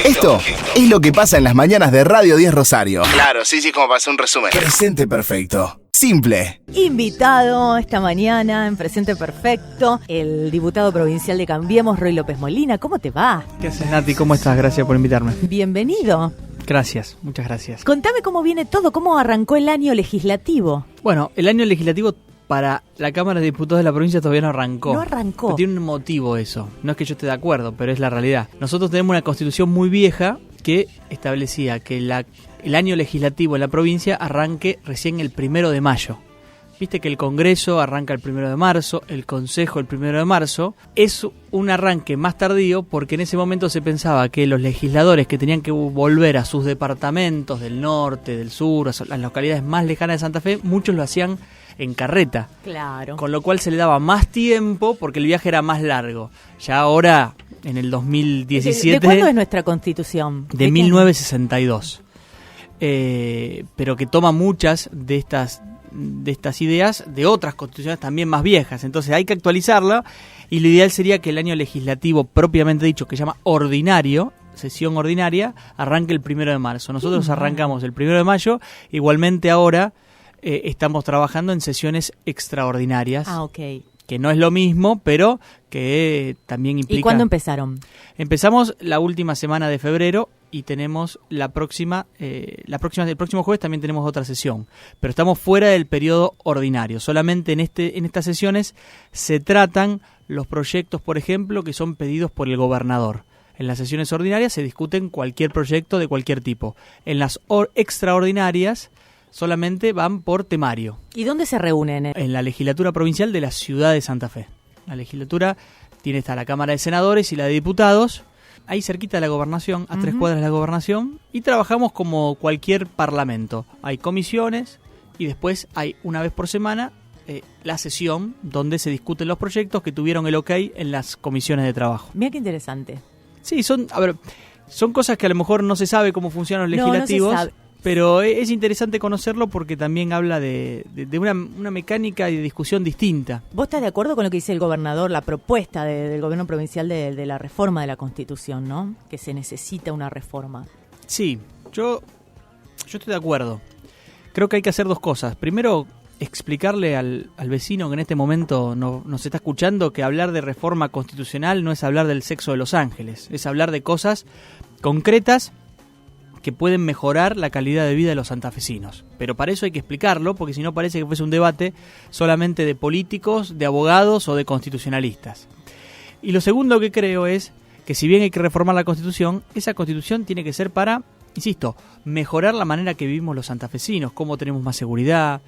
Esto es lo que pasa en las mañanas de Radio 10 Rosario. Claro, sí, como pasó un resumen. Presente perfecto. Simple. Invitado esta mañana en Presente Perfecto, el diputado provincial de Cambiemos, Roy López Molina. ¿Cómo te va? ¿Qué haces, Nati? ¿Cómo estás? Gracias por invitarme. Bienvenido. Gracias, muchas gracias. Contame cómo viene todo, cómo arrancó el año legislativo. Bueno, el año legislativo para la Cámara de Diputados de la provincia todavía no arrancó. No arrancó. Pero tiene un motivo eso. No es que yo esté de acuerdo, pero es la realidad. Nosotros tenemos una constitución muy vieja que establecía que el año legislativo en la provincia arranque recién el 1 de mayo. Viste que el Congreso arranca el 1 de marzo, el Consejo el 1 de marzo. Es un arranque más tardío porque en ese momento se pensaba que los legisladores que tenían que volver a sus departamentos del norte, del sur, a las localidades más lejanas de Santa Fe, muchos lo hacían en carreta. Claro. Con lo cual se le daba más tiempo porque el viaje era más largo. Ya ahora, en el 2017... ¿De cuándo es nuestra constitución? De 1962. Pero que toma muchas de estas ideas de otras constituciones también más viejas. Entonces hay que actualizarla y lo ideal sería que el año legislativo propiamente dicho, que se llama ordinario, sesión ordinaria, arranque el 1 de marzo. Nosotros arrancamos el 1 de mayo. Igualmente ahora estamos trabajando en sesiones extraordinarias. Ah, ok. Que no es lo mismo, pero que también implica... ¿Y cuándo empezaron? Empezamos la última semana de febrero y tenemos el próximo jueves también tenemos otra sesión. Pero estamos fuera del periodo ordinario. Solamente en estas sesiones se tratan los proyectos, por ejemplo, que son pedidos por el gobernador. En las sesiones ordinarias se discuten cualquier proyecto de cualquier tipo. En las extraordinarias solamente van por temario. ¿Y dónde se reúnen? En la legislatura provincial de la ciudad de Santa Fe. La legislatura está la Cámara de Senadores y la de Diputados, ahí cerquita de la gobernación, a 3 cuadras de la gobernación, y trabajamos como cualquier parlamento. Hay comisiones y después hay una vez por semana la sesión donde se discuten los proyectos que tuvieron el ok en las comisiones de trabajo. Mira qué interesante. Sí, son cosas que a lo mejor no se sabe cómo funcionan los legislativos. No se sabe. Pero es interesante conocerlo porque también habla de una mecánica y de discusión distinta. ¿Vos estás de acuerdo con lo que dice el gobernador, la propuesta del gobierno provincial de la reforma de la Constitución, ¿no? Que se necesita una reforma. Sí, yo estoy de acuerdo. Creo que hay que hacer dos cosas. Primero, explicarle al vecino que en este momento nos está escuchando que hablar de reforma constitucional no es hablar del sexo de los ángeles, es hablar de cosas concretas que pueden mejorar la calidad de vida de los santafesinos. Pero para eso hay que explicarlo, porque si no parece que fuese un debate solamente de políticos, de abogados o de constitucionalistas. Y lo segundo que creo es que si bien hay que reformar la Constitución, esa Constitución tiene que ser para, insisto, mejorar la manera que vivimos los santafesinos, cómo tenemos más seguridad,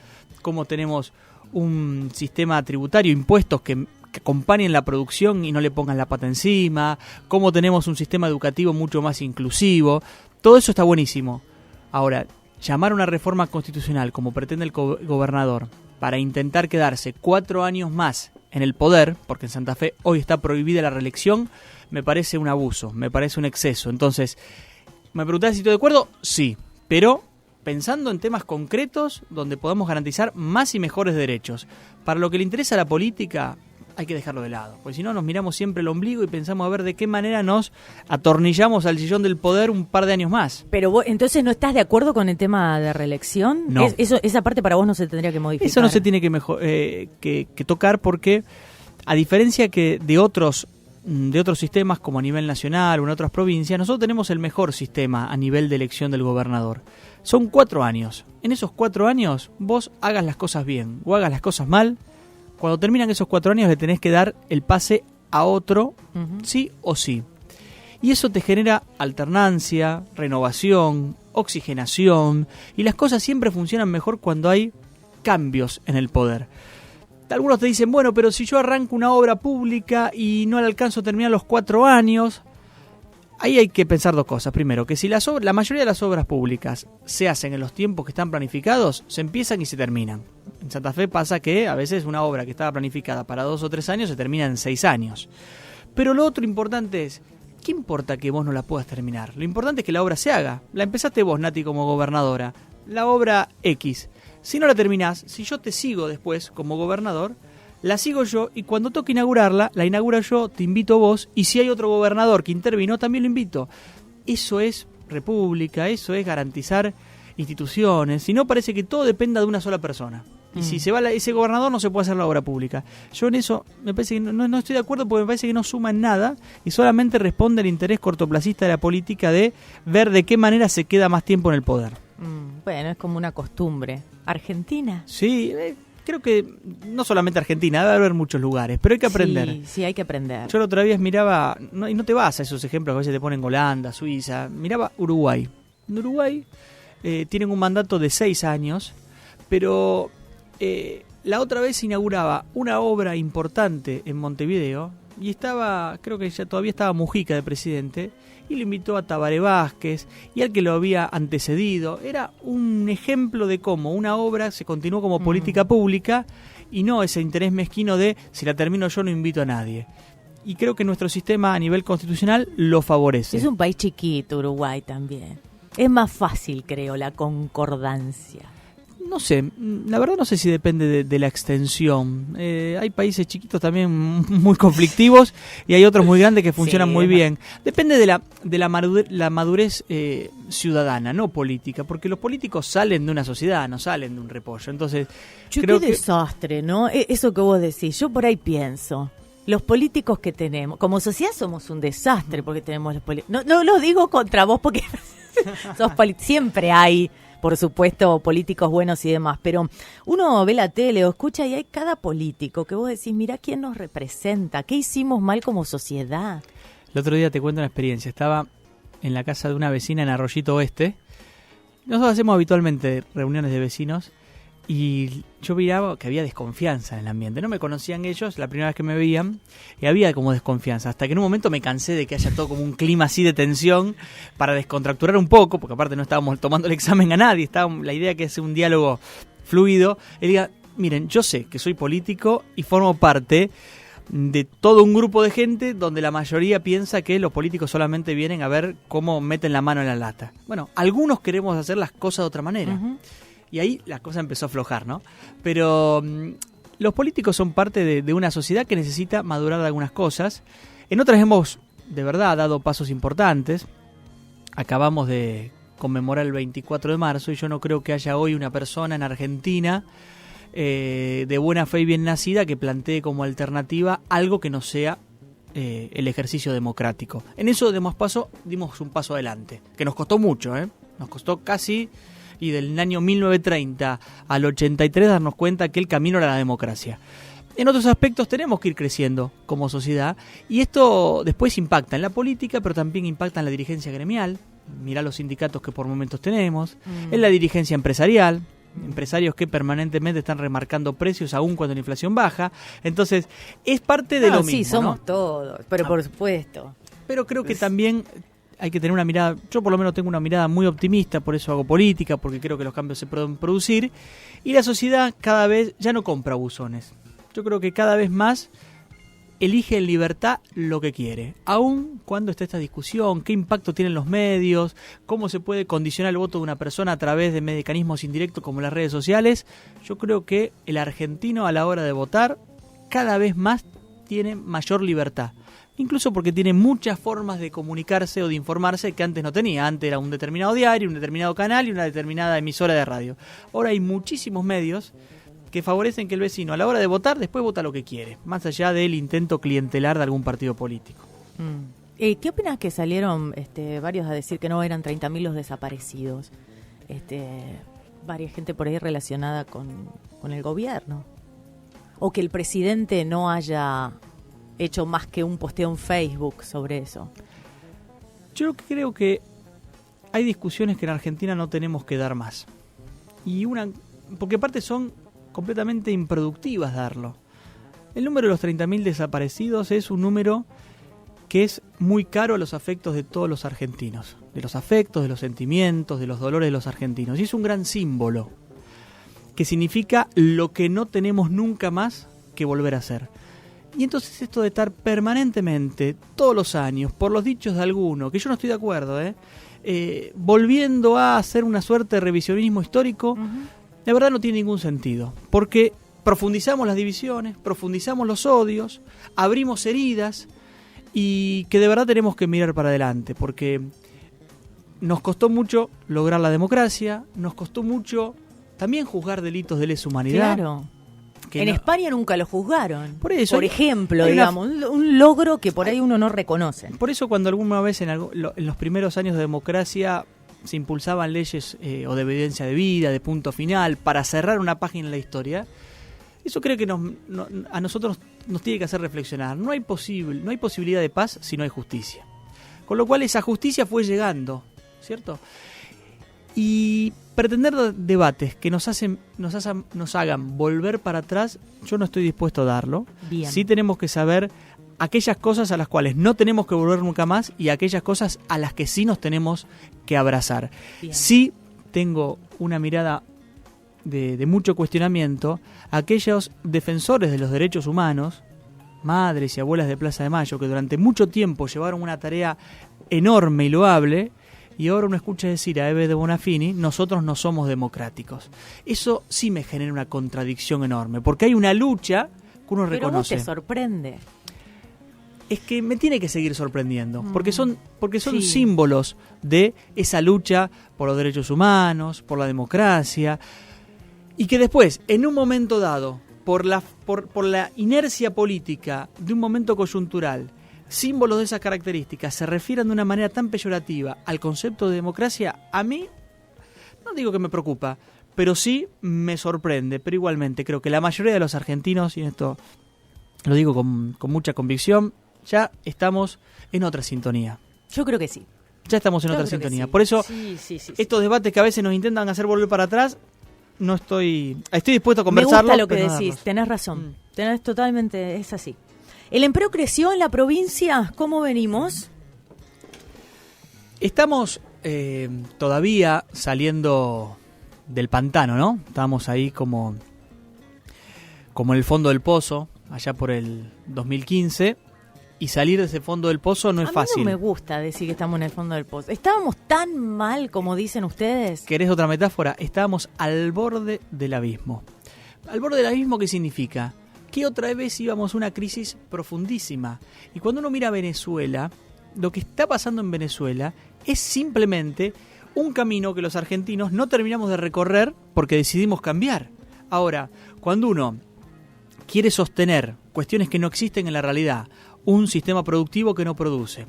cómo tenemos un sistema tributario, impuestos que acompañen la producción y no le pongan la pata encima, cómo tenemos un sistema educativo mucho más inclusivo. Todo eso está buenísimo. Ahora, llamar a una reforma constitucional como pretende el gobernador para intentar quedarse 4 años más en el poder, porque en Santa Fe hoy está prohibida la reelección, me parece un abuso, me parece un exceso. Entonces, ¿me preguntás si estoy de acuerdo? Sí, pero pensando en temas concretos donde podamos garantizar más y mejores derechos. Para lo que le interesa a la política, hay que dejarlo de lado, porque si no nos miramos siempre el ombligo y pensamos a ver de qué manera nos atornillamos al sillón del poder un par de años más. Pero vos, entonces, ¿no estás de acuerdo con el tema de reelección? No. Esa parte para vos no se tendría que modificar. Eso no se tiene que tocar porque, a diferencia que de otros sistemas como a nivel nacional o en otras provincias, nosotros tenemos el mejor sistema a nivel de elección del gobernador. Son 4 años. En esos 4 años vos hagas las cosas bien o hagas las cosas mal. Cuando terminan esos 4 años le tenés que dar el pase a otro, sí o sí. Y eso te genera alternancia, renovación, oxigenación, y las cosas siempre funcionan mejor cuando hay cambios en el poder. Algunos te dicen, bueno, pero si yo arranco una obra pública y no la alcanzo a terminar los 4 años... Ahí hay que pensar dos cosas. Primero, que si la mayoría de las obras públicas se hacen en los tiempos que están planificados, se empiezan y se terminan. En Santa Fe pasa que a veces una obra que estaba planificada para 2 o 3 años se termina en 6 años. Pero lo otro importante es, ¿qué importa que vos no la puedas terminar? Lo importante es que la obra se haga. La empezaste vos, Nati, como gobernadora. La obra X. Si no la terminás, si yo te sigo después como gobernador, la sigo yo y cuando toque inaugurarla, la inauguro yo, te invito a vos, y si hay otro gobernador que intervino, también lo invito. eso es república, eso es garantizar instituciones, si no parece que todo dependa de una sola persona. Y si se va ese gobernador no se puede hacer la obra pública. Yo en eso me parece que no estoy de acuerdo porque me parece que no suma en nada y solamente responde al interés cortoplacista de la política de ver de qué manera se queda más tiempo en el poder. Bueno, es como una costumbre. ¿Argentina? Sí, creo que no solamente Argentina, debe haber muchos lugares, pero hay que aprender. Sí, hay que aprender. Yo la otra vez miraba, y no te vas a esos ejemplos que a veces te ponen Holanda, Suiza, miraba Uruguay. En Uruguay tienen un mandato de 6 años, pero la otra vez se inauguraba una obra importante en Montevideo y creo que ya todavía estaba Mujica de presidente, y lo invitó a Tabaré Vázquez y al que lo había antecedido. Era un ejemplo de cómo una obra se continuó como política pública y no ese interés mezquino de si la termino yo no invito a nadie. Y creo que nuestro sistema a nivel constitucional lo favorece. Es un país chiquito, Uruguay también. Es más fácil, creo, la concordancia. No sé, la verdad no sé si depende de la extensión. Hay países chiquitos también muy conflictivos y hay otros muy grandes que funcionan muy bien. Depende de la madurez ciudadana, no política, porque los políticos salen de una sociedad, no salen de un repollo. Entonces, creo qué desastre, ¿no? Eso que vos decís, yo por ahí pienso. Los políticos que tenemos, como sociedad somos un desastre porque tenemos los políticos. No lo digo contra vos porque siempre hay, por supuesto, políticos buenos y demás, pero uno ve la tele o escucha y hay cada político que vos decís, mirá quién nos representa, qué hicimos mal como sociedad. El otro día te cuento una experiencia, estaba en la casa de una vecina en Arroyito Oeste. Nosotros hacemos habitualmente reuniones de vecinos y yo miraba que había desconfianza en el ambiente. No me conocían ellos, la primera vez que me veían, y había como desconfianza. Hasta que en un momento me cansé de que haya todo como un clima así de tensión para descontracturar un poco, porque aparte no estábamos tomando el examen a nadie, la idea que es un diálogo fluido. Y diga, miren, yo sé que soy político y formo parte de todo un grupo de gente donde la mayoría piensa que los políticos solamente vienen a ver cómo meten la mano en la lata. Bueno, algunos queremos hacer las cosas de otra manera. Uh-huh. Y ahí la cosa empezó a aflojar, ¿no? Pero los políticos son parte de una sociedad que necesita madurar de algunas cosas. En otras hemos, de verdad, dado pasos importantes. Acabamos de conmemorar el 24 de marzo y yo no creo que haya hoy una persona en Argentina de buena fe y bien nacida que plantee como alternativa algo que no sea el ejercicio democrático. En eso dimos un paso adelante, que nos costó mucho, ¿eh? Nos costó casi... y del año 1930 al 83 darnos cuenta que el camino era la democracia. En otros aspectos tenemos que ir creciendo como sociedad y esto después impacta en la política, pero también impacta en la dirigencia gremial. Mirá los sindicatos que por momentos tenemos, en la dirigencia empresarial, empresarios que permanentemente están remarcando precios aún cuando la inflación baja. Entonces, es parte de lo mismo. Sí, somos todos, pero por supuesto. Pero creo que también... hay que tener una mirada, yo por lo menos tengo una mirada muy optimista, por eso hago política, porque creo que los cambios se pueden producir, y la sociedad cada vez ya no compra buzones. Yo creo que cada vez más elige en libertad lo que quiere, aun cuando está esta discusión, qué impacto tienen los medios, cómo se puede condicionar el voto de una persona a través de mecanismos indirectos como las redes sociales. Yo creo que el argentino a la hora de votar cada vez más tiene mayor libertad. Incluso porque tiene muchas formas de comunicarse o de informarse que antes no tenía. Antes era un determinado diario, un determinado canal y una determinada emisora de radio. Ahora hay muchísimos medios que favorecen que el vecino a la hora de votar después vota lo que quiere, más allá del intento clientelar de algún partido político. ¿Qué opinas que salieron varios a decir que no eran 30.000 los desaparecidos? Varias gente por ahí relacionada con el gobierno. O que el presidente no haya... hecho más que un posteo en Facebook sobre eso. Yo creo que hay discusiones que en Argentina no tenemos que dar más. Porque aparte son completamente improductivas darlo. El número de los 30.000 desaparecidos es un número que es muy caro a los afectos de todos los argentinos. De los afectos, de los sentimientos, de los dolores de los argentinos. Y es un gran símbolo que significa lo que no tenemos nunca más que volver a hacer. Y entonces esto de estar permanentemente, todos los años, por los dichos de alguno, que yo no estoy de acuerdo, volviendo a hacer una suerte de revisionismo histórico, la verdad no tiene ningún sentido. Porque profundizamos las divisiones, profundizamos los odios, abrimos heridas y que de verdad tenemos que mirar para adelante. Porque nos costó mucho lograr la democracia, nos costó mucho también juzgar delitos de lesa humanidad. Claro. En España nunca lo juzgaron. Por eso, por ejemplo, digamos, un logro que por ahí uno no reconoce. Por eso cuando alguna vez en los primeros años de democracia se impulsaban leyes o de evidencia de vida, de punto final, para cerrar una página en la historia, eso creo que a nosotros nos tiene que hacer reflexionar. No hay posibilidad de paz si no hay justicia. Con lo cual esa justicia fue llegando, ¿cierto? Y pretender debates que nos hagan volver para atrás, yo no estoy dispuesto a darlo. Bien. Sí tenemos que saber aquellas cosas a las cuales no tenemos que volver nunca más y aquellas cosas a las que sí nos tenemos que abrazar. Bien. Sí tengo una mirada de mucho cuestionamiento a aquellos defensores de los derechos humanos, madres y abuelas de Plaza de Mayo, que durante mucho tiempo llevaron una tarea enorme y loable, y ahora uno escucha decir a Eve de Bonafini, nosotros no somos democráticos. Eso sí me genera una contradicción enorme, porque hay una lucha que uno reconoce. Pero vos te sorprende. Es que me tiene que seguir sorprendiendo, porque son sí. símbolos de esa lucha por los derechos humanos, por la democracia, y que después, en un momento dado, por la inercia política de un momento coyuntural, símbolos de esas características se refieran de una manera tan peyorativa al concepto de democracia, a mí, no digo que me preocupa, pero sí me sorprende. Pero igualmente creo que la mayoría de los argentinos, y en esto lo digo con mucha convicción, ya estamos en otra sintonía. Yo creo que sí. Ya estamos en otra sintonía. Sí. Por eso, sí. estos debates que a veces nos intentan hacer volver para atrás, no estoy dispuesto a conversarlo. Me gusta lo que pero decís, darlos. tenés razón. Tenés totalmente, es así. ¿El empleo creció en la provincia? ¿Cómo venimos? Estamos todavía saliendo del pantano, ¿no? Estamos ahí como en el fondo del pozo, allá por el 2015, y salir de ese fondo del pozo no es fácil. A mí no me gusta decir que estamos en el fondo del pozo. ¿Estábamos tan mal como dicen ustedes? ¿Querés otra metáfora? Estábamos al borde del abismo. ¿Al borde del abismo qué significa? Que otra vez íbamos a una crisis profundísima. Y cuando uno mira a Venezuela, lo que está pasando en Venezuela es simplemente un camino que los argentinos no terminamos de recorrer porque decidimos cambiar. Ahora, cuando uno quiere sostener cuestiones que no existen en la realidad, un sistema productivo que no produce,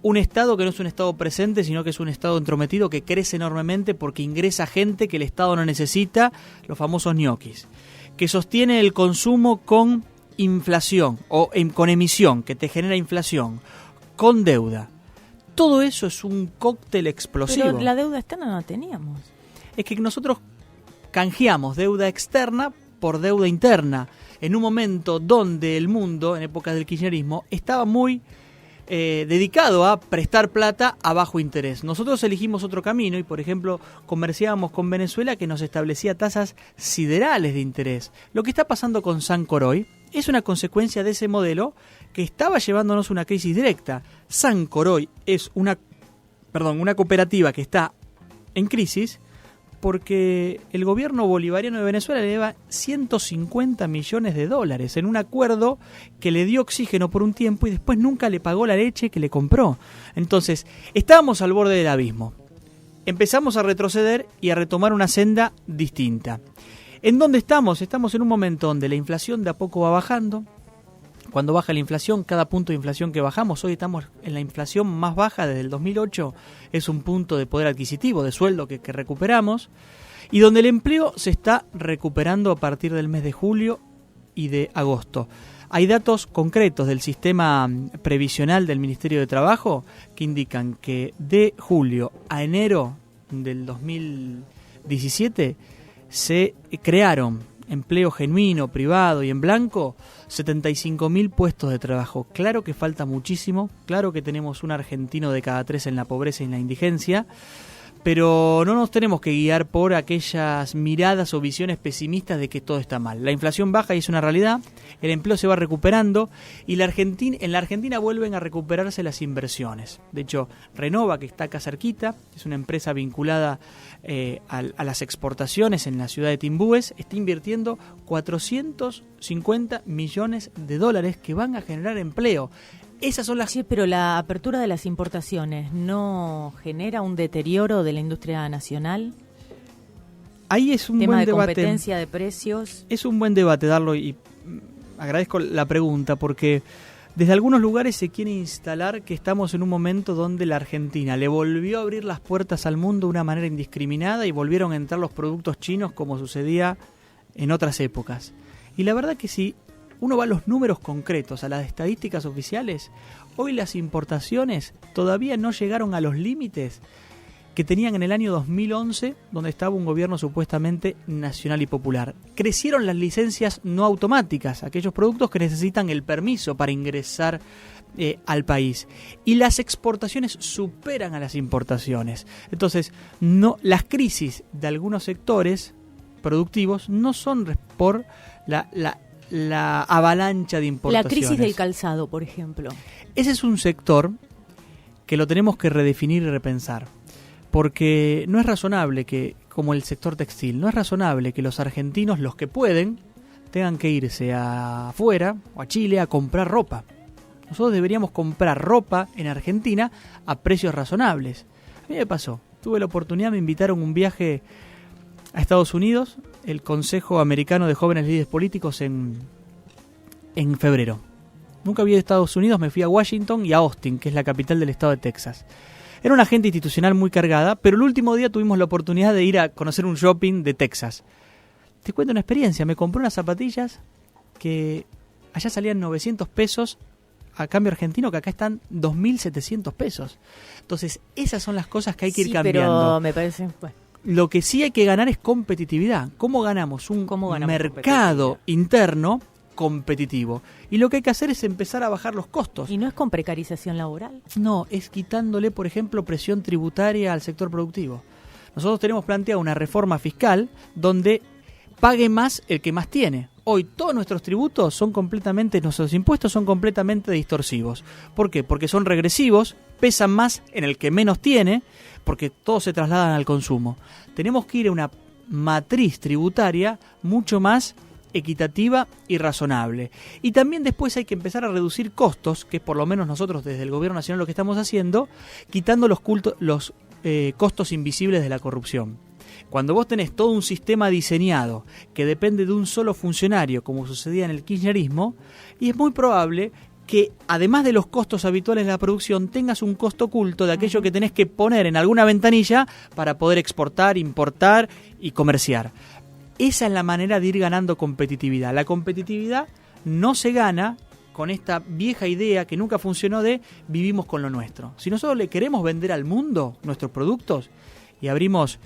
un Estado que no es un Estado presente, sino que es un Estado entrometido que crece enormemente porque ingresa gente que el Estado no necesita, los famosos ñoquis, que sostiene el consumo con inflación o con emisión, que te genera inflación, con deuda. Todo eso es un cóctel explosivo. Pero la deuda externa no la teníamos. Es que nosotros canjeamos deuda externa por deuda interna, en un momento donde el mundo, en épocas del kirchnerismo, estaba muy dedicado a prestar plata a bajo interés. Nosotros elegimos otro camino y, por ejemplo, comerciábamos con Venezuela, que nos establecía tasas siderales de interés. Lo que está pasando con Sancoroy es una consecuencia de ese modelo que estaba llevándonos a una crisis directa. Sancoroy es una cooperativa que está en crisis porque el gobierno bolivariano de Venezuela le deba $150 millones en un acuerdo que le dio oxígeno por un tiempo y después nunca le pagó la leche que le compró. Entonces, estábamos al borde del abismo. Empezamos a retroceder y a retomar una senda distinta. ¿En dónde estamos? Estamos en un momento donde la inflación de a poco va bajando. Cuando baja la inflación, cada punto de inflación que bajamos, hoy estamos en la inflación más baja desde el 2008, es un punto de poder adquisitivo, de sueldo que recuperamos, y donde el empleo se está recuperando a partir del mes de julio y de agosto. Hay datos concretos del sistema previsional del Ministerio de Trabajo que indican que de julio a enero del 2017 se crearon empleo genuino, privado y en blanco, 75.000 puestos de trabajo. Claro que falta muchísimo, claro que tenemos un argentino de cada 3 en la pobreza y en la indigencia, pero no nos tenemos que guiar por aquellas miradas o visiones pesimistas de que todo está mal. La inflación baja y es una realidad, el empleo se va recuperando y en la Argentina vuelven a recuperarse las inversiones. De hecho, Renova, que está acá cerquita, es una empresa vinculada a las exportaciones en la ciudad de Timbúes, está invirtiendo $450 millones que van a generar empleo. esas son las... Sí, pero la apertura de las importaciones no genera un deterioro de la industria nacional. Ahí es un tema buen de debate. competencia de precios. Es un buen debate darlo y agradezco la pregunta porque desde algunos lugares se quiere instalar que estamos en un momento donde la Argentina le volvió a abrir las puertas al mundo de una manera indiscriminada y volvieron a entrar los productos chinos como sucedía en otras épocas. Y la verdad que si uno va a los números concretos, a las estadísticas oficiales, hoy las importaciones todavía no llegaron a los límites que tenían en el año 2011, donde estaba un gobierno supuestamente nacional y popular. Crecieron las licencias no automáticas, aquellos productos que necesitan el permiso para ingresar al país. Y las exportaciones superan a las importaciones. Entonces, las crisis de algunos sectores productivos no son por la avalancha de importaciones. La crisis del calzado, por ejemplo. Ese es un sector que lo tenemos que redefinir y repensar. Porque no es razonable que, como el sector textil, no es razonable que los argentinos, los que pueden, tengan que irse afuera o a Chile a comprar ropa. Nosotros deberíamos comprar ropa en Argentina a precios razonables. A mí me pasó, tuve la oportunidad, me invitaron a un viaje a Estados Unidos, el Consejo Americano de Jóvenes Líderes Políticos en febrero. Nunca había ido a Estados Unidos, me fui a Washington y a Austin, que es la capital del estado de Texas. Era una agenda institucional muy cargada, pero el último día tuvimos la oportunidad de ir a conocer un shopping de Texas. Te cuento una experiencia, me compré unas zapatillas que allá salían 900 pesos a cambio argentino, que acá están 2.700 pesos. Entonces, esas son las cosas que hay que ir cambiando. Pero me parece... Bueno. Lo que sí hay que ganar es competitividad. ¿Cómo ganamos un mercado interno competitivo? Y lo que hay que hacer es empezar a bajar los costos. ¿Y no es con precarización laboral? No, es quitándole, por ejemplo, presión tributaria al sector productivo. Nosotros tenemos planteado una reforma fiscal donde pague más el que más tiene. Hoy todos nuestros tributos nuestros impuestos son completamente distorsivos. ¿Por qué? Porque son regresivos, pesan más en el que menos tiene, porque todos se trasladan al consumo. Tenemos que ir a una matriz tributaria mucho más equitativa y razonable. Y también después hay que empezar a reducir costos, que por lo menos nosotros desde el Gobierno Nacional lo que estamos haciendo, quitando los costos invisibles de la corrupción. Cuando vos tenés todo un sistema diseñado que depende de un solo funcionario, como sucedía en el kirchnerismo, y es muy probable que además de los costos habituales de la producción, tengas un costo oculto de aquello que tenés que poner en alguna ventanilla para poder exportar, importar y comerciar. Esa es la manera de ir ganando competitividad. La competitividad no se gana con esta vieja idea que nunca funcionó de vivimos con lo nuestro. Si nosotros le queremos vender al mundo nuestros productos y abrimos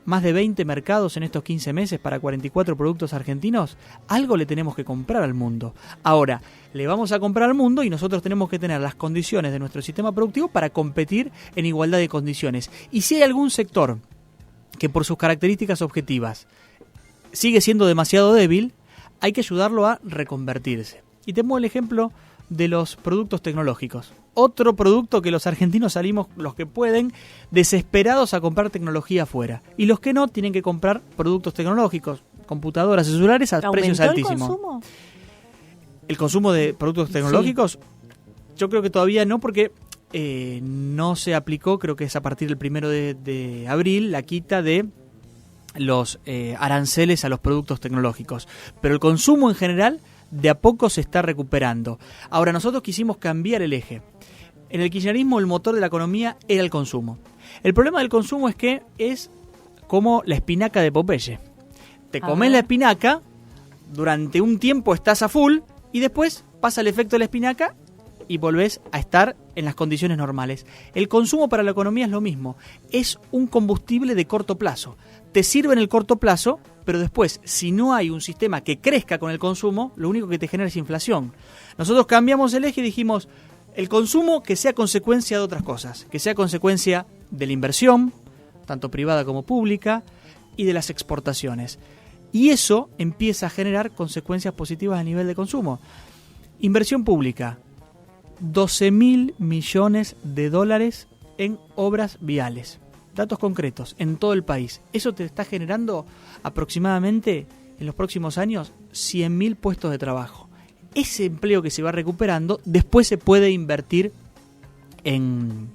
más de 20 mercados en estos 15 meses para 44 productos argentinos, algo le tenemos que comprar al mundo. Ahora, le vamos a comprar al mundo y nosotros tenemos que tener las condiciones de nuestro sistema productivo para competir en igualdad de condiciones. Y si hay algún sector que por sus características objetivas sigue siendo demasiado débil, hay que ayudarlo a reconvertirse. Y tenemos el ejemplo de los productos tecnológicos. Otro producto que los argentinos salimos, los que pueden, desesperados a comprar tecnología afuera. Y los que no, tienen que comprar productos tecnológicos, computadoras y celulares a precios altísimos. ¿Aumentó el consumo? El consumo de productos tecnológicos, yo creo que todavía no, porque no se aplicó, creo que es a partir del 1 de abril, la quita de los aranceles a los productos tecnológicos. Pero el consumo en general de a poco se está recuperando. Ahora, nosotros quisimos cambiar el eje. En el kirchnerismo el motor de la economía era el consumo. El problema del consumo es que es como la espinaca de Popeye. Te comes la espinaca, durante un tiempo estás a full y después pasa el efecto de la espinaca y volvés a estar en las condiciones normales. El consumo para la economía es lo mismo. Es un combustible de corto plazo. Te sirve en el corto plazo, pero después, si no hay un sistema que crezca con el consumo, lo único que te genera es inflación. Nosotros cambiamos el eje y dijimos, el consumo que sea consecuencia de otras cosas, que sea consecuencia de la inversión, tanto privada como pública, y de las exportaciones. Y eso empieza a generar consecuencias positivas a nivel de consumo. Inversión pública, 12.000 millones de dólares en obras viales. Datos concretos, en todo el país. Eso te está generando aproximadamente, en los próximos años, 100.000 puestos de trabajo. ese empleo que se va recuperando después se puede invertir en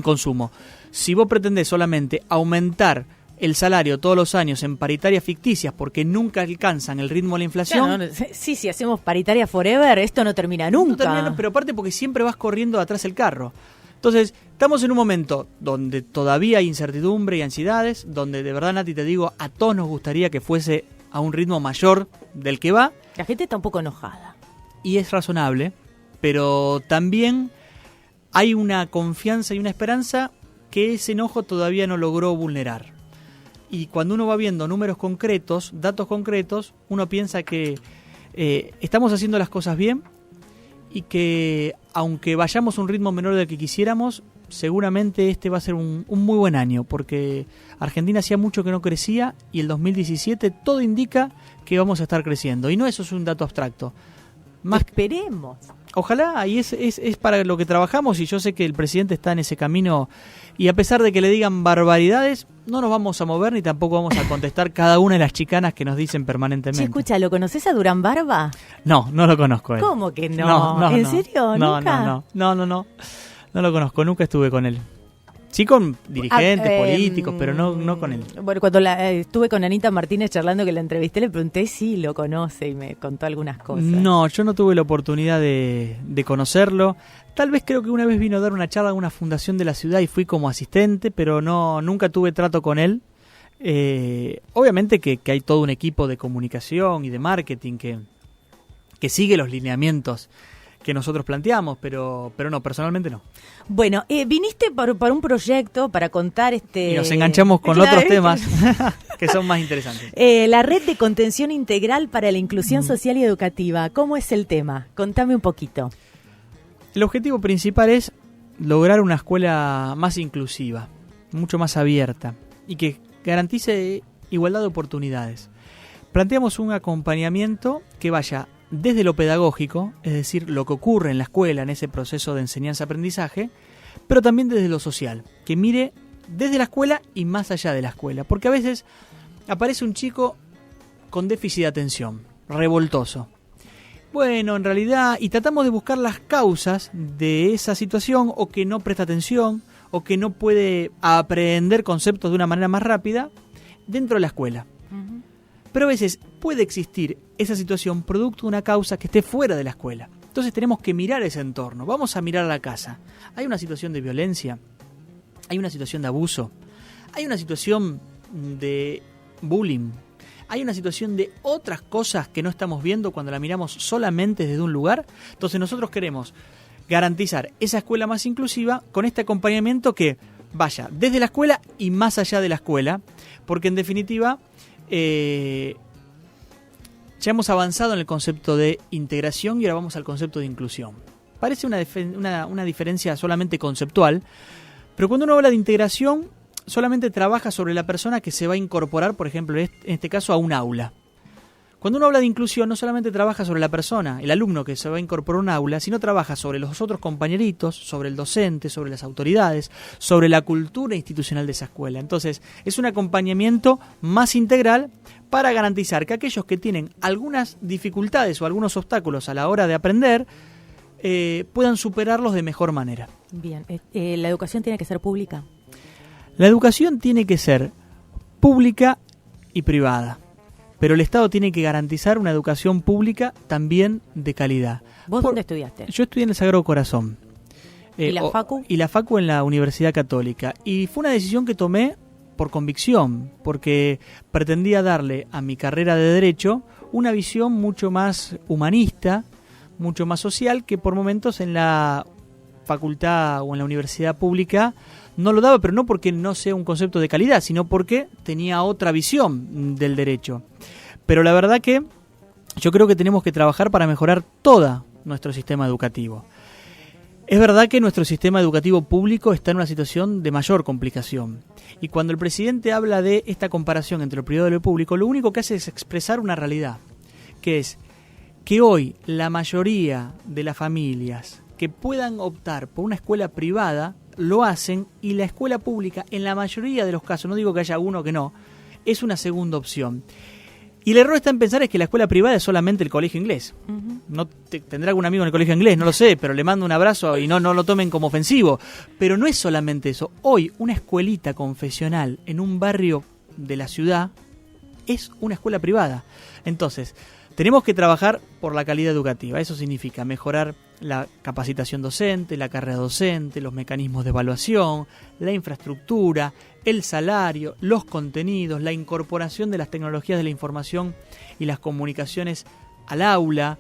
consumo. Si vos pretendés solamente aumentar el salario todos los años en paritarias ficticias porque nunca alcanzan el ritmo de la inflación... Claro, sí, si hacemos paritaria forever, esto no termina nunca. No termina, pero aparte porque siempre vas corriendo atrás el carro. Entonces, estamos en un momento donde todavía hay incertidumbre y ansiedades, donde de verdad, Nati, te digo, a todos nos gustaría que fuese a un ritmo mayor del que va. La gente está un poco enojada. Y es razonable, pero también hay una confianza y una esperanza que ese enojo todavía no logró vulnerar. Y cuando uno va viendo números concretos, datos concretos, uno piensa que estamos haciendo las cosas bien y que aunque vayamos a un ritmo menor del que quisiéramos, seguramente este va a ser un muy buen año, porque Argentina hacía mucho que no crecía y el 2017 todo indica que vamos a estar creciendo. Y no eso es un dato abstracto. Esperemos. Ojalá, y es para lo que trabajamos, y yo sé que el presidente está en ese camino, y a pesar de que le digan barbaridades, no nos vamos a mover ni tampoco vamos a contestar cada una de las chicanas que nos dicen permanentemente. Che, escucha, ¿lo conoces a Durán Barba? No lo conozco. ¿Cómo que no? ¿En serio? ¿Nunca? No lo conozco, nunca estuve con él. Sí con dirigentes políticos, pero no con él. Bueno, cuando estuve con Anita Martínez charlando, que la entrevisté, le pregunté si lo conoce y me contó algunas cosas. No, yo no tuve la oportunidad de conocerlo. Tal vez creo que una vez vino a dar una charla a una fundación de la ciudad y fui como asistente, pero nunca tuve trato con él. Obviamente que hay todo un equipo de comunicación y de marketing que sigue los lineamientos que nosotros planteamos, pero no, personalmente no. Bueno, viniste por un proyecto para contar Y nos enganchamos con otros temas que son más interesantes. La Red de Contención Integral para la Inclusión Social y Educativa. ¿Cómo es el tema? Contame un poquito. El objetivo principal es lograr una escuela más inclusiva, mucho más abierta y que garantice igualdad de oportunidades. Planteamos un acompañamiento que vaya desde lo pedagógico, es decir, lo que ocurre en la escuela, en ese proceso de enseñanza-aprendizaje, pero también desde lo social, que mire desde la escuela y más allá de la escuela. Porque a veces aparece un chico con déficit de atención, revoltoso. Bueno, en realidad, y tratamos de buscar las causas de esa situación, o que no presta atención, o que no puede aprender conceptos de una manera más rápida dentro de la escuela. Uh-huh. Pero a veces puede existir esa situación producto de una causa que esté fuera de la escuela. Entonces tenemos que mirar ese entorno. Vamos a mirar a la casa. ¿Hay una situación de violencia? ¿Hay una situación de abuso? ¿Hay una situación de bullying? ¿Hay una situación de otras cosas que no estamos viendo cuando la miramos solamente desde un lugar? Entonces nosotros queremos garantizar esa escuela más inclusiva con este acompañamiento que vaya desde la escuela y más allá de la escuela, porque en definitiva ya hemos avanzado en el concepto de integración y ahora vamos al concepto de inclusión. Parece una diferencia solamente conceptual, pero cuando uno habla de integración solamente trabaja sobre la persona que se va a incorporar, por ejemplo, en este caso, a un aula. Cuando uno habla de inclusión no solamente trabaja sobre la persona, el alumno que se va a incorporar a un aula, sino trabaja sobre los otros compañeritos, sobre el docente, sobre las autoridades, sobre la cultura institucional de esa escuela. Entonces, es un acompañamiento más integral para garantizar que aquellos que tienen algunas dificultades o algunos obstáculos a la hora de aprender puedan superarlos de mejor manera. Bien, ¿la educación tiene que ser pública? La educación tiene que ser pública y privada. Pero el Estado tiene que garantizar una educación pública también de calidad. ¿Vos dónde estudiaste? Yo estudié en el Sagrado Corazón. ¿Y la Facu? Y la Facu en la Universidad Católica. Y fue una decisión que tomé por convicción, porque pretendía darle a mi carrera de Derecho una visión mucho más humanista, mucho más social, que por momentos en la facultad o en la universidad pública no lo daba, pero no porque no sea un concepto de calidad, sino porque tenía otra visión del derecho. Pero la verdad que yo creo que tenemos que trabajar para mejorar todo nuestro sistema educativo. Es verdad que nuestro sistema educativo público está en una situación de mayor complicación. Y cuando el presidente habla de esta comparación entre lo privado y lo público, lo único que hace es expresar una realidad, que es que hoy la mayoría de las familias que puedan optar por una escuela privada lo hacen, y la escuela pública en la mayoría de los casos, no digo que haya uno que no, es una segunda opción. Y el error está en pensar es que la escuela privada es solamente el colegio inglés. No tendrá algún amigo en el colegio inglés, no lo sé, pero le mando un abrazo y no lo tomen como ofensivo. Pero no es solamente eso. Hoy una escuelita confesional en un barrio de la ciudad es una escuela privada. Entonces, tenemos que trabajar por la calidad educativa. Eso significa mejorar la capacitación docente, la carrera docente, los mecanismos de evaluación, la infraestructura, el salario, los contenidos, la incorporación de las tecnologías de la información y las comunicaciones al aula,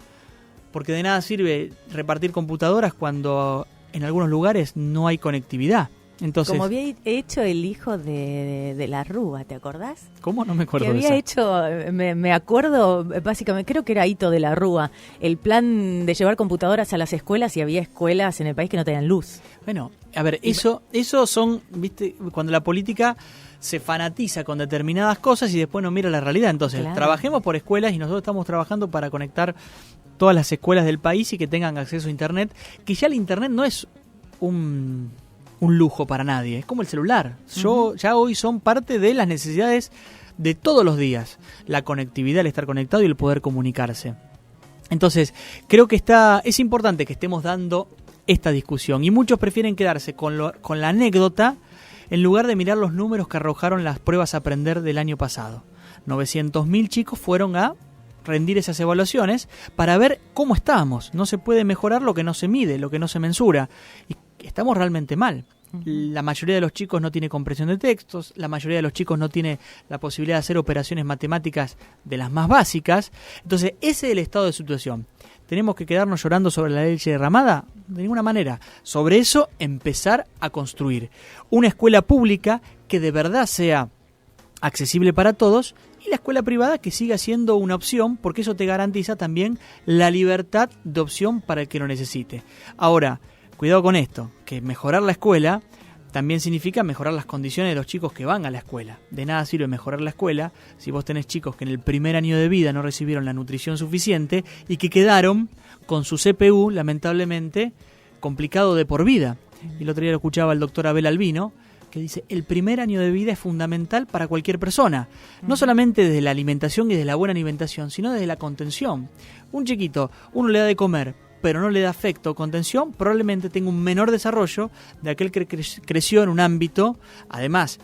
porque de nada sirve repartir computadoras cuando en algunos lugares no hay conectividad. Entonces, como había hecho el hijo de la Rúa, ¿te acordás? ¿Cómo? No me acuerdo que de había eso. hecho, me acuerdo, básicamente, creo que era Hito de la Rúa, el plan de llevar computadoras a las escuelas, y había escuelas en el país que no tenían luz. Bueno, a ver, eso son, viste, cuando la política se fanatiza con determinadas cosas y después no mira la realidad. Entonces, claro, trabajemos por escuelas y nosotros estamos trabajando para conectar todas las escuelas del país y que tengan acceso a Internet, que ya el Internet no es un lujo para nadie, es como el celular. Ya hoy son parte de las necesidades de todos los días, la conectividad, el estar conectado y el poder comunicarse. Entonces, creo que es importante que estemos dando esta discusión, y muchos prefieren quedarse con la anécdota en lugar de mirar los números que arrojaron las pruebas a aprender del año pasado. 900.000 chicos fueron a rendir esas evaluaciones para ver cómo estábamos. No se puede mejorar lo que no se mide, lo que no se mensura. Y estamos realmente mal. La mayoría de los chicos no tiene comprensión de textos, la mayoría de los chicos no tiene la posibilidad de hacer operaciones matemáticas de las más básicas. Entonces, ese es el estado de situación. ¿Tenemos que quedarnos llorando sobre la leche derramada? De ninguna manera. Sobre eso, empezar a construir una escuela pública que de verdad sea accesible para todos, y la escuela privada que siga siendo una opción, porque eso te garantiza también la libertad de opción para el que lo necesite. Ahora, cuidado con esto, que mejorar la escuela también significa mejorar las condiciones de los chicos que van a la escuela. De nada sirve mejorar la escuela si vos tenés chicos que en el primer año de vida no recibieron la nutrición suficiente y que quedaron con su CPU, lamentablemente, complicado de por vida. Y el otro día lo escuchaba el doctor Abel Albino, que dice, el primer año de vida es fundamental para cualquier persona. No solamente desde la alimentación y desde la buena alimentación, sino desde la contención. Un chiquito, uno le da de comer, pero no le da afecto o contención, probablemente tenga un menor desarrollo de aquel que creció en un ámbito, además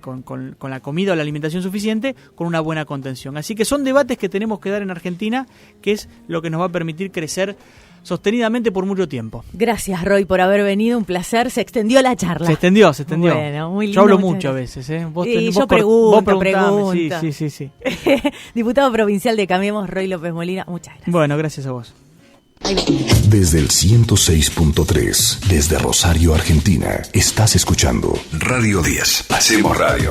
con la comida o la alimentación suficiente, con una buena contención. Así que son debates que tenemos que dar en Argentina, que es lo que nos va a permitir crecer sostenidamente por mucho tiempo. Gracias, Roy, por haber venido, un placer. Se extendió la charla. Se extendió. Bueno, muy lindo. Yo hablo mucho a veces, ¿eh? Yo pregunto. Sí. Diputado provincial de Cambiemos, Roy López Molina, muchas gracias. Bueno, gracias a vos. Desde el 106.3, desde Rosario, Argentina, estás escuchando Radio 10. Hacemos radio.